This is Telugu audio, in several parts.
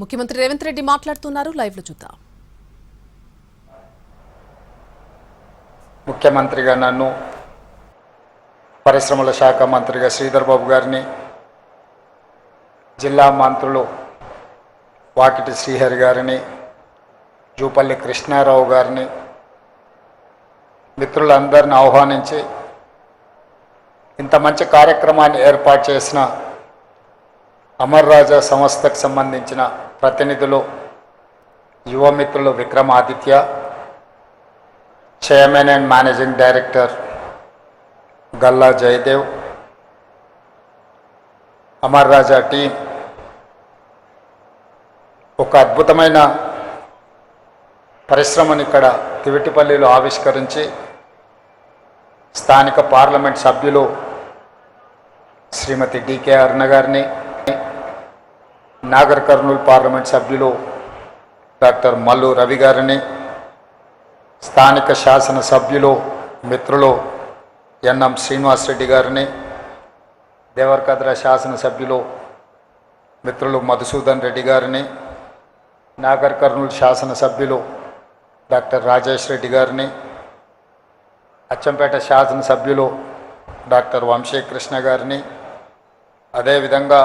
ముఖ్యమంత్రి రేవంత్ రెడ్డి మాట్లాడుతున్నారు. లైవ్ లో చూద్దాం. ముఖ్యమంత్రిగా నన్ను, పరిశ్రమల శాఖ మంత్రిగా శ్రీధర్ బాబు గారిని, జిల్లా మంత్రులు వాకిటి శ్రీహరి గారిని, జూపల్లి కృష్ణారావు గారిని, మిత్రులందరిని ఆహ్వానించి ఇంత మంచి కార్యక్రమాన్ని ఏర్పాటు చేసిన అమర్ రాజా సంస్థకు సంబంధించిన ప్రతినిధులు, యువమిత్రులు Vikramaditya, chairman and managing director Galla Jayadev, Amara Raja team ఒక అద్భుతమైన పరిశ్రమను ఇక్కడ తివిటిపల్లిలో ఆవిష్కరించి స్థానిక పార్లమెంట్ సభ్యులు శ్రీమతి డికే అరుణ గారిని, నాగర్ కర్నూలు పార్లమెంట్ సభ్యులు డాక్టర్ మల్లు రవి గారిని, స్థానిక శాసన సభ్యులు మిత్రులు ఎన్ఎం శ్రీనివాసరెడ్డి గారిని, దేవరకద్ర శాసనసభ్యులు మిత్రులు మధుసూదన్ రెడ్డి గారిని, నాగర్ కర్నూలు శాసనసభ్యులు డాక్టర్ రాజేష్ రెడ్డి గారిని, అచ్చంపేట శాసనసభ్యులు డాక్టర్ వంశీకృష్ణ గారిని, అదేవిధంగా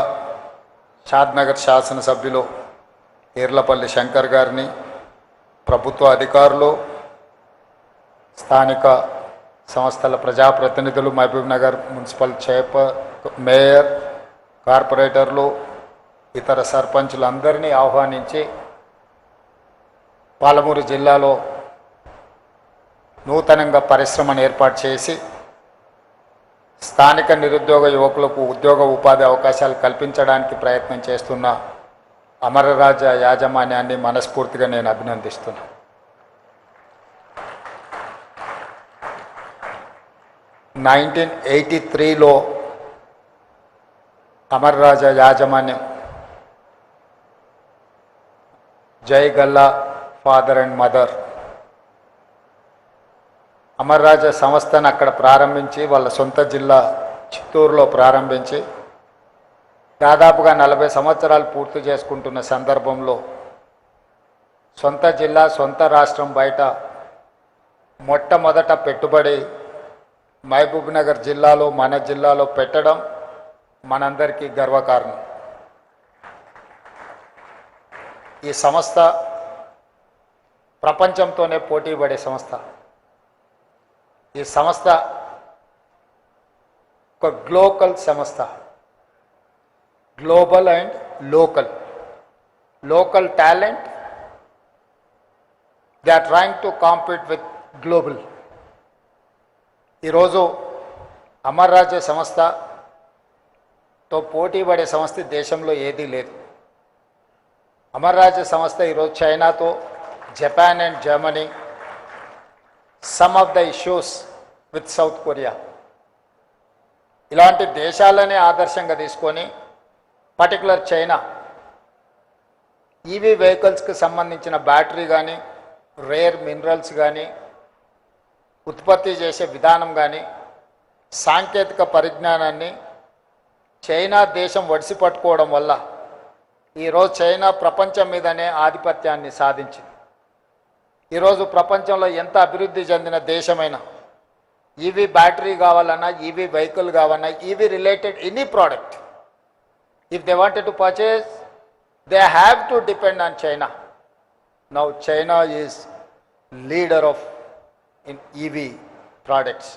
షాద్నగర్ శాసనసభ్యులు ఈర్లపల్లి శంకర్ గారిని, ప్రభుత్వ అధికారులు, స్థానిక సంస్థల ప్రజాప్రతినిధులు, మహబూబ్ నగర్ మున్సిపల్ మేయర్, కార్పొరేటర్లు, ఇతర సర్పంచులందరినీ ఆహ్వానించి పాలమూరు జిల్లాలో నూతనంగా పరిశ్రమను ఏర్పాటు చేసి స్థానిక నిరుద్యోగ యువకులకు ఉద్యోగ ఉపాధి అవకాశాలు కల్పించడానికి ప్రయత్నం చేస్తున్న అమరరాజా యాజమాన్యాన్ని మనస్ఫూర్తిగా నేను అభినందిస్తున్నాను. లో అమరరాజా యాజమాన్యం జై Galla father and mother Amara Raja సంస్థను అక్కడ ప్రారంభించి వాళ్ళ సొంత జిల్లా చిత్తూరులో ప్రారంభించి దాదాపుగా 40 సంవత్సరాలు పూర్తి చేసుకుంటున్న సందర్భంలో సొంత జిల్లా, సొంత రాష్ట్రం బయట మొట్టమొదట పెట్టుబడి మహబూబ్ నగర్ జిల్లాలో, మన జిల్లాలో పెట్టడం మనందరికీ గర్వకారణం. ఈ సంస్థ ప్రపంచంతోనే పోటీ పడే సంస్థ. ఈ సంస్థ ఒక గ్లోబల్ సంస్థ, global and local talent, they are trying to compete with global. ఈరోజు అమర్ రాజా సంస్థతో పోటీ పడే సంస్థ దేశంలో ఏదీ లేదు. అమర్ రాజా సంస్థ ఈరోజు చైనాతో, Japan and Germany, some of the issues with south Korea, ఇలాంటి దేశాలనే ఆదర్శంగా తీసుకొని పర్టికులర్ చైనా ఈవీ వెహికల్స్కి సంబంధించిన బ్యాటరీ కానీ, రేర్ మినరల్స్ కానీ, ఉత్పత్తి చేసే విధానం కానీ, సాంకేతిక పరిజ్ఞానాన్ని చైనా దేశం ఒడిసి పట్టుకోవడం వల్ల ఈరోజు చైనా ప్రపంచం మీదనే ఆధిపత్యాన్ని సాధించింది. ఈరోజు ప్రపంచంలో ఎంత అభివృద్ధి చెందిన దేశమైనా ఈవీ బ్యాటరీ కావాలన్నా, ఈవీ వెహికల్ కావాలన్నా, EV related any product, if they wanted to purchase, they have to depend on China. Now China is leader of in EV products.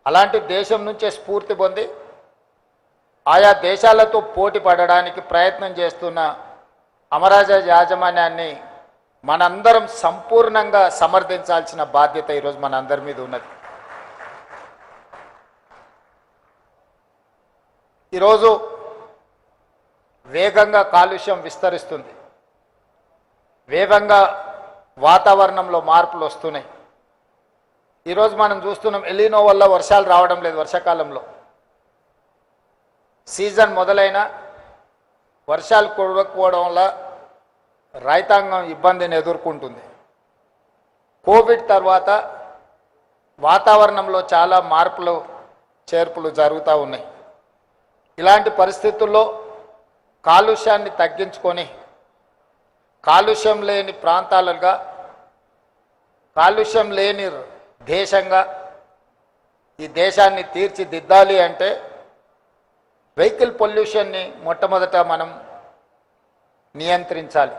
అలాంటి దేశం నుంచే స్ఫూర్తి పొంది ఆయా దేశాలతో పోటీ పడడానికి ప్రయత్నం చేస్తున్న అమరరాజా యాజమాన్యాన్ని మనందరం సంపూర్ణంగా సమర్థించాల్సిన బాధ్యత ఈరోజు మనందరి మీద ఉన్నది. ఈరోజు వేగంగా కాలుష్యం విస్తరిస్తుంది, వేగంగా వాతావరణంలో మార్పులు వస్తున్నాయి. ఈరోజు మనం చూస్తున్నాం, ఎలినో వల్ల వర్షాలు రావడం లేదు. వర్షాకాలంలో సీజన్ మొదలైన వర్షాలు కురవకపోవడం వల్ల రైతాంగం ఇబ్బందిని ఎదుర్కొంటుంది. కోవిడ్ తర్వాత వాతావరణంలో చాలా మార్పులు చేర్పులు జరుగుతూ ఉన్నాయి. ఇలాంటి పరిస్థితుల్లో కాలుష్యాన్ని తగ్గించుకొని కాలుష్యం లేని ప్రాంతాలుగా, కాలుష్యం లేని దేశంగా ఈ దేశాన్ని తీర్చిదిద్దాలి అంటే వెహికల్ పొల్యూషన్ని మొట్టమొదట మనం నియంత్రించాలి.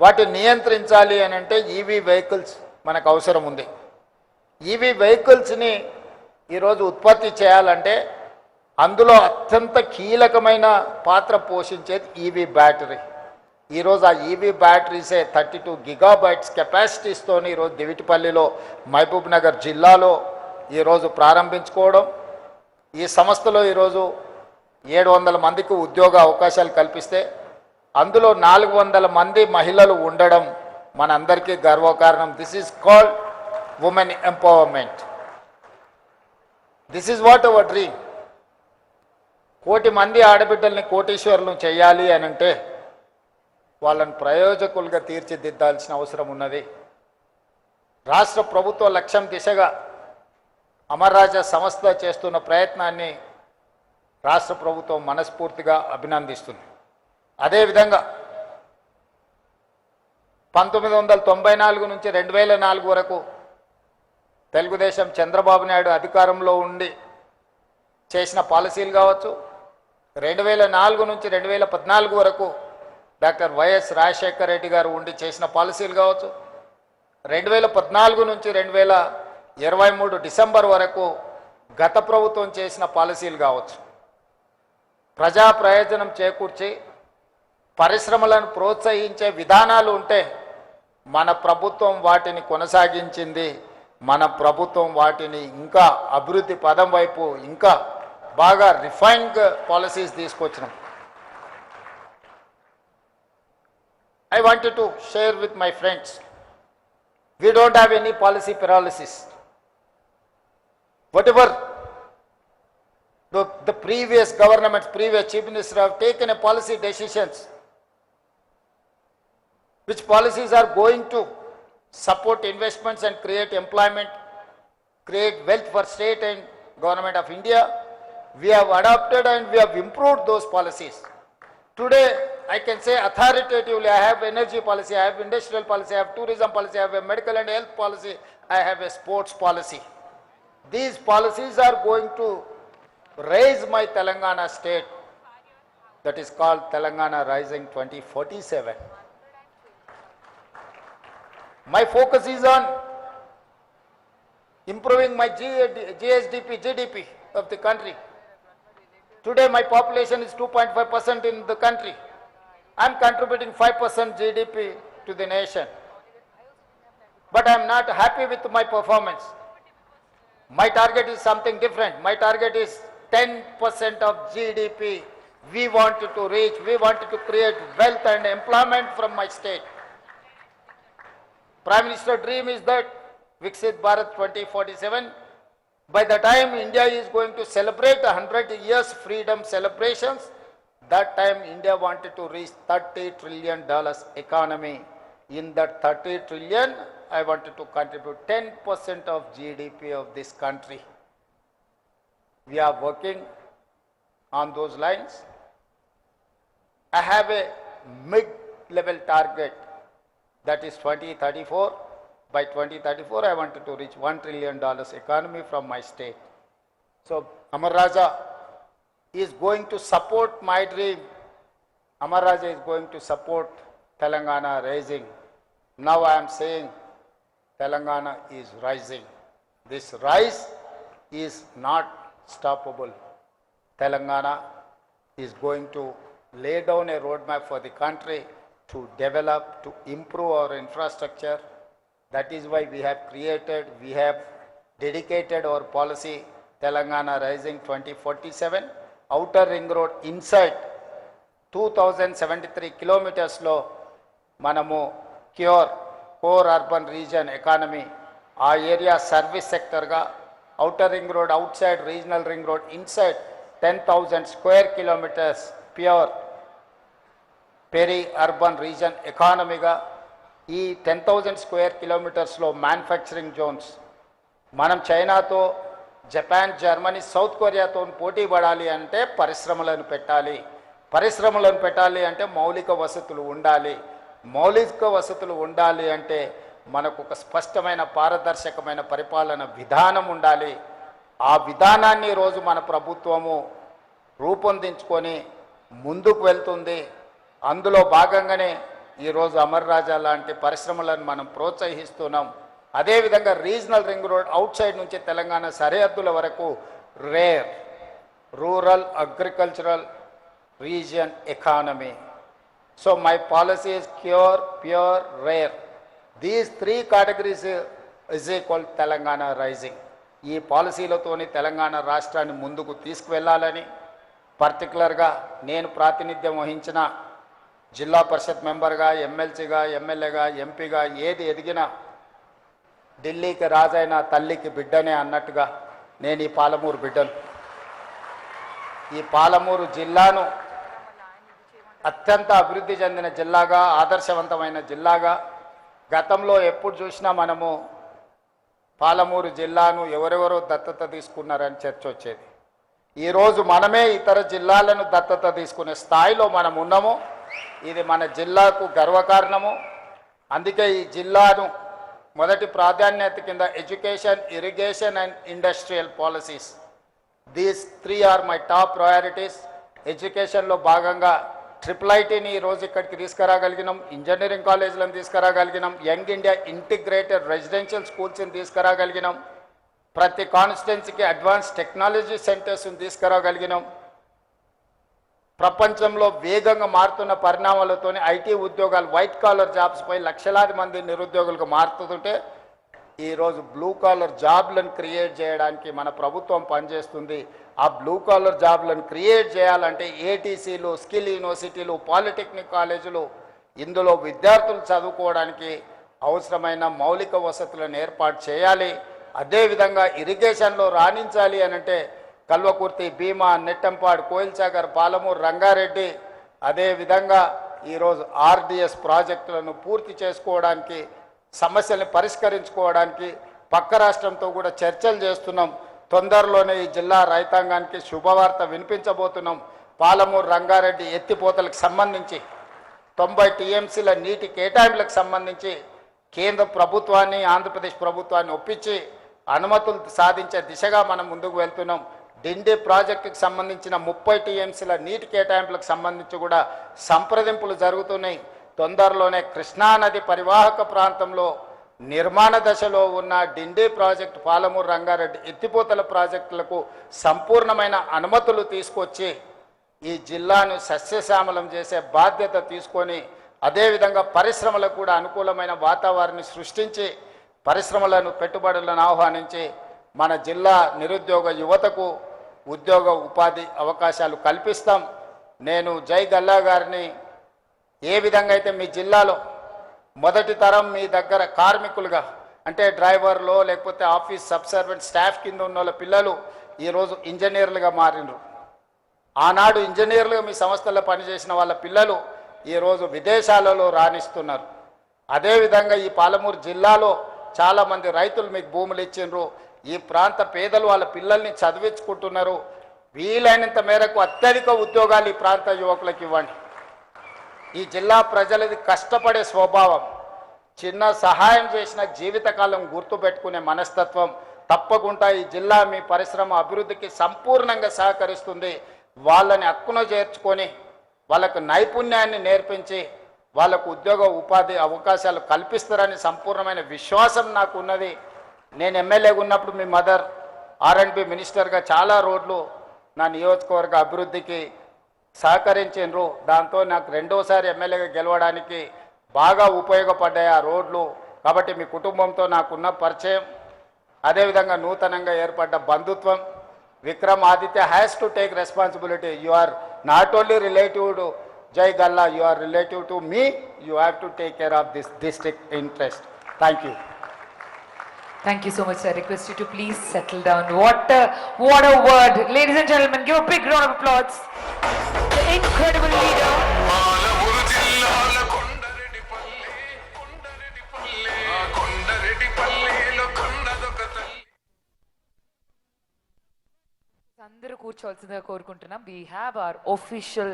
వాటిని నియంత్రించాలి అని అంటే ఈవీ వెహికల్స్ మనకు అవసరం ఉంది. ఈవీ వెహికల్స్ని ఈరోజు ఉత్పత్తి చేయాలంటే అందులో అత్యంత కీలకమైన పాత్ర పోషించేది ఈవీ బ్యాటరీ. ఈరోజు ఆ ఈవీ బ్యాటరీసే 32 గిగాబైట్స్ కెపాసిటీస్తో ఈరోజు దివిటిపల్లిలో మహబూబ్ నగర్ జిల్లాలో ఈరోజు ప్రారంభించుకోవడం, ఈ సంస్థలో ఈరోజు 700 మందికి ఉద్యోగ అవకాశాలు కల్పిస్తే అందులో 400 మంది మహిళలు ఉండడం మనందరికీ గర్వకారణం. This is called women empowerment. This is what our dream. 1 కోటి మంది ఆడబిడ్డల్ని కోటీశ్వరులను చేయాలి అని అంటే వాళ్ళని ప్రయోజకులుగా తీర్చిదిద్దాల్సిన అవసరం ఉన్నది. రాష్ట్ర ప్రభుత్వ లక్ష్యం దిశగా అమర్ రాజా సంస్థ చేస్తున్న ప్రయత్నాన్ని రాష్ట్ర ప్రభుత్వం మనస్ఫూర్తిగా అభినందిస్తుంది. అదేవిధంగా 1994 నుంచి 2004 వరకు తెలుగుదేశం చంద్రబాబు నాయుడు అధికారంలో ఉండి చేసిన పాలసీలు కావచ్చు, 2004 నుంచి 2014 వరకు డాక్టర్ వైఎస్ రాజశేఖర రెడ్డి గారు ఉండి చేసిన పాలసీలు కావచ్చు, 2014 నుంచి 2023 డిసెంబర్ వరకు గత ప్రభుత్వం చేసిన పాలసీలు కావచ్చు, ప్రజా ప్రయోజనం చేకూర్చి పరిశ్రమలను ప్రోత్సహించే విధానాలు ఉంటే మన ప్రభుత్వం వాటిని కొనసాగించింది. మన ప్రభుత్వం వాటిని ఇంకా అభివృద్ధి పదం వైపు ఇంకా బాగా రిఫైన్డ్ పాలసీస్ తీసుకొచ్చినాం. I wanted to share with my friends, we don't have any policy paralysis. Whatever the previous governments, previous chief minister have taken a policy decisions, which policies are going to support investments and create employment, create wealth for state and government of India, we have adopted and we have improved those policies. Today, I can say authoritatively, I have energy policy, I have industrial policy, I have tourism policy, I have a medical and health policy, I have a sports policy. These policies are going to raise my Telangana state, that is called Telangana Rising 2047. My focus is on improving my GDP of the country. Today my population is 2.5% in the country. I am contributing 5% GDP to the nation. But I am not happy with my performance. My target is something different. My target is 10% of GDP. We wanted to reach, we wanted to create wealth and employment from my state. Prime Minister dream is that Viksit Bharat 2047. By the time India is going to celebrate 100 years freedom celebrations, that time India wanted to reach $30 trillion economy. In that 30 trillion, I wanted to contribute 10% of GDP of this country. We are working on those lines. I have a mid-level target, that is 2034. By 2034, I wanted to reach $1 trillion economy from my state. So, Amar Raja is going to support my dream. Amar Raja is going to support Telangana rising. Now I am saying Telangana is rising. This rise is not stoppable. Telangana is going to lay down a roadmap for the country to develop, to improve our infrastructure. That is why we have dedicated our policy Telangana Rising 2047. Outer ring road inside 2073 kilometers lo manamu cure core urban region economy, our area service sector ga, outer ring road outside, regional ring road inside 10,000 square kilometers pure peri-urban region economy ga, ఈ 10,000 స్క్వేర్ కిలోమీటర్స్లో మ్యానుఫ్యాక్చరింగ్ జోన్స్ మనం చైనాతో, జపాన్, జర్మనీ, సౌత్ కొరియాతో పోటీ పడాలి అంటే పరిశ్రమలను పెట్టాలి. పరిశ్రమలను పెట్టాలి అంటే మౌలిక వసతులు ఉండాలి. మౌలిక వసతులు ఉండాలి అంటే మనకు ఒక స్పష్టమైన పారదర్శకమైన పరిపాలన విధానం ఉండాలి. ఆ విధానాన్ని ఈరోజు మన ప్రభుత్వము రూపొందించుకొని ముందుకు వెళ్తుంది. అందులో భాగంగానే ఈరోజు అమర్ రాజా లాంటి పరిశ్రమలను మనం ప్రోత్సహిస్తున్నాం. అదేవిధంగా regional ring road outside నుంచి తెలంగాణ సరిహద్దుల వరకు rare rural agricultural region economy. So my policy is pure, rare. These 3 categories is equal Telangana rising. ఈ పాలసీలతోని తెలంగాణ రాష్ట్రాన్ని ముందుకు తీసుకువెళ్ళాలని పర్టికులర్గా నేను ప్రాతినిధ్యం వహించిన జిల్లా పరిషత్ మెంబర్గా, ఎమ్మెల్సీగా, ఎమ్మెల్యేగా, ఎంపీగా ఏది ఎదిగినా ఢిల్లీకి రాజైన తల్లికి బిడ్డనే అన్నట్టుగా నేను ఈ పాలమూరు బిడ్డను. ఈ పాలమూరు జిల్లాను అత్యంత అభివృద్ధి చెందిన జిల్లాగా, ఆదర్శవంతమైన జిల్లాగా గతంలో ఎప్పుడు చూసినా మనము పాలమూరు జిల్లాను ఎవరెవరో దత్తత తీసుకున్నారని చర్చ వచ్చేది. ఈరోజు మనమే ఇతర జిల్లాలను దత్తత తీసుకునే స్థాయిలో మనం ఉన్నాము. ఇది మన జిల్లాకు గర్వకారణము. అందుకే ఈ జిల్లాను మొదటి ప్రాధాన్యత కింద education, irrigation and industrial policies, these 3 are my top priorities. ఎడ్యుకేషన్లో భాగంగా IIITని ఈరోజు ఇక్కడికి తీసుకురాగలిగినాం, ఇంజనీరింగ్ కాలేజీలను తీసుకురాగలిగినాం, యంగ్ ఇండియా ఇంటిగ్రేటెడ్ రెసిడెన్షియల్ స్కూల్స్ని తీసుకురాగలిగినాం, ప్రతి కాన్స్టిట్యున్సీకి అడ్వాన్స్ టెక్నాలజీ సెంటర్స్ని తీసుకురాగలిగినాం. ప్రపంచంలో వేగంగా మారుతున్న పరిణామాలతోనే ఐటీ ఉద్యోగాలు, వైట్ కాలర్ జాబ్స్పై లక్షలాది మంది నిరుద్యోగులకు మారుతుంటే ఈరోజు బ్లూ కాలర్ జాబ్లను క్రియేట్ చేయడానికి మన ప్రభుత్వం పనిచేస్తుంది. ఆ బ్లూ కాలర్ జాబ్లను క్రియేట్ చేయాలంటే ఏటీసీలు, స్కిల్ యూనివర్సిటీలు, పాలిటెక్నిక్ కాలేజీలు, ఇందులో విద్యార్థులు చదువుకోవడానికి అవసరమైన మౌలిక వసతులను ఏర్పాటు చేయాలి. అదేవిధంగా ఇరిగేషన్లో రాణించాలి అనంటే కల్వకుర్తి, భీమా, నెట్టంపాడు, కోయిల్సాగర్, పాలమూరు, రంగారెడ్డి, అదేవిధంగా ఈరోజు ఆర్డిఎస్ ప్రాజెక్టులను పూర్తి చేసుకోవడానికి, సమస్యల్ని పరిష్కరించుకోవడానికి పక్క రాష్ట్రంతో కూడా చర్చలు చేస్తున్నాం. తొందరలోనే ఈ జిల్లా రైతాంగానికి శుభవార్త వినిపించబోతున్నాం. పాలమూరు, రంగారెడ్డి ఎత్తిపోతలకు సంబంధించి 90 టీఎంసీల నీటి కేటాయింపులకు సంబంధించి కేంద్ర ప్రభుత్వాన్ని, ఆంధ్రప్రదేశ్ ప్రభుత్వాన్ని ఒప్పించి అనుమతులు సాధించే దిశగా మనం ముందుకు వెళ్తున్నాం. డిండి ప్రాజెక్టుకు సంబంధించిన 30 టీఎంసీల నీటి కేటాయింపులకు సంబంధించి కూడా సంప్రదింపులు జరుగుతున్నాయి. తొందరలోనే కృష్ణానది పరివాహక ప్రాంతంలో నిర్మాణ దశలో ఉన్న డిండి ప్రాజెక్టు, పాలమూరు, రంగారెడ్డి ఎత్తిపోతల ప్రాజెక్టులకు సంపూర్ణమైన అనుమతులు తీసుకొచ్చి ఈ జిల్లాను సస్యశ్యామలం చేసే బాధ్యత తీసుకొని, అదేవిధంగా పరిశ్రమలకు కూడా అనుకూలమైన వాతావరణాన్ని సృష్టించి పరిశ్రమలను, పెట్టుబడులను ఆహ్వానించి మన జిల్లా నిరుద్యోగ యువతకు ఉద్యోగ ఉపాధి అవకాశాలు కల్పిస్తాం. నేను జై గల్లా గారిని ఏ విధంగా అయితే మీ జిల్లాలో మొదటి తరం మీ దగ్గర కార్మికులుగా అంటే డ్రైవర్లో లేకపోతే ఆఫీస్ సబ్సర్వెంట్ స్టాఫ్ కింద ఉన్న వాళ్ళ పిల్లలు ఈరోజు ఇంజనీర్లుగా మారినరు. ఆనాడు ఇంజనీర్లుగా మీ సంస్థల్లో పనిచేసిన వాళ్ళ పిల్లలు ఈరోజు విదేశాలలో రాణిస్తున్నారు. అదేవిధంగా ఈ పాలమూరు జిల్లాలో చాలామంది రైతులు మీకు భూములు ఇచ్చిండ్రు. ఈ ప్రాంత పేదలు వాళ్ళ పిల్లల్ని చదివించుకుంటున్నారు. వీలైనంత మేరకు అత్యధిక ఉద్యోగాలు ఈ ప్రాంత యువకులకు ఇవ్వండి. ఈ జిల్లా ప్రజలది కష్టపడే స్వభావం, చిన్న సహాయం చేసిన జీవితకాలం గుర్తుపెట్టుకునే మనస్తత్వం. తప్పకుండా ఈ జిల్లా మీ పరిశ్రమ అభివృద్ధికి సంపూర్ణంగా సహకరిస్తుంది. వాళ్ళని హక్కున చేర్చుకొని వాళ్ళకు నైపుణ్యాన్ని నేర్పించి వాళ్ళకు ఉద్యోగ ఉపాధి అవకాశాలు కల్పిస్తారని సంపూర్ణమైన విశ్వాసం నాకు ఉన్నది. నేను ఎమ్మెల్యేగా ఉన్నప్పుడు మీ మదర్ R&B మినిస్టర్గా చాలా రోడ్లు నా నియోజకవర్గ అభివృద్ధికి సహకరించారు. దాంతో నాకు రెండోసారి ఎమ్మెల్యేగా గెలవడానికి బాగా ఉపయోగపడ్డాయి ఆ రోడ్లు. కాబట్టి మీ కుటుంబంతో నాకున్న పరిచయం, అదేవిధంగా నూతనంగా ఏర్పడ్డ బంధుత్వం. Vikram Aditya has to take responsibility. You are not only relative to Jai Galla, you are relative to me. You have to take care of this district interest. Thank you. Thank you so much, sir. I request you to please settle down. What a word. Ladies and gentlemen, give a big round of applause. The incredible leader. అందరూ కూర్చోవాల్సిందిగా కోరుకుంటున్నాం. We have our official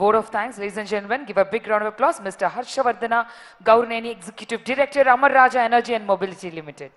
vote of thanks. Ladies and gentlemen, give a big round of applause, Mr. Harshavardhana Gaurneni, Executive Director, Amar Raja Energy and Mobility Limited.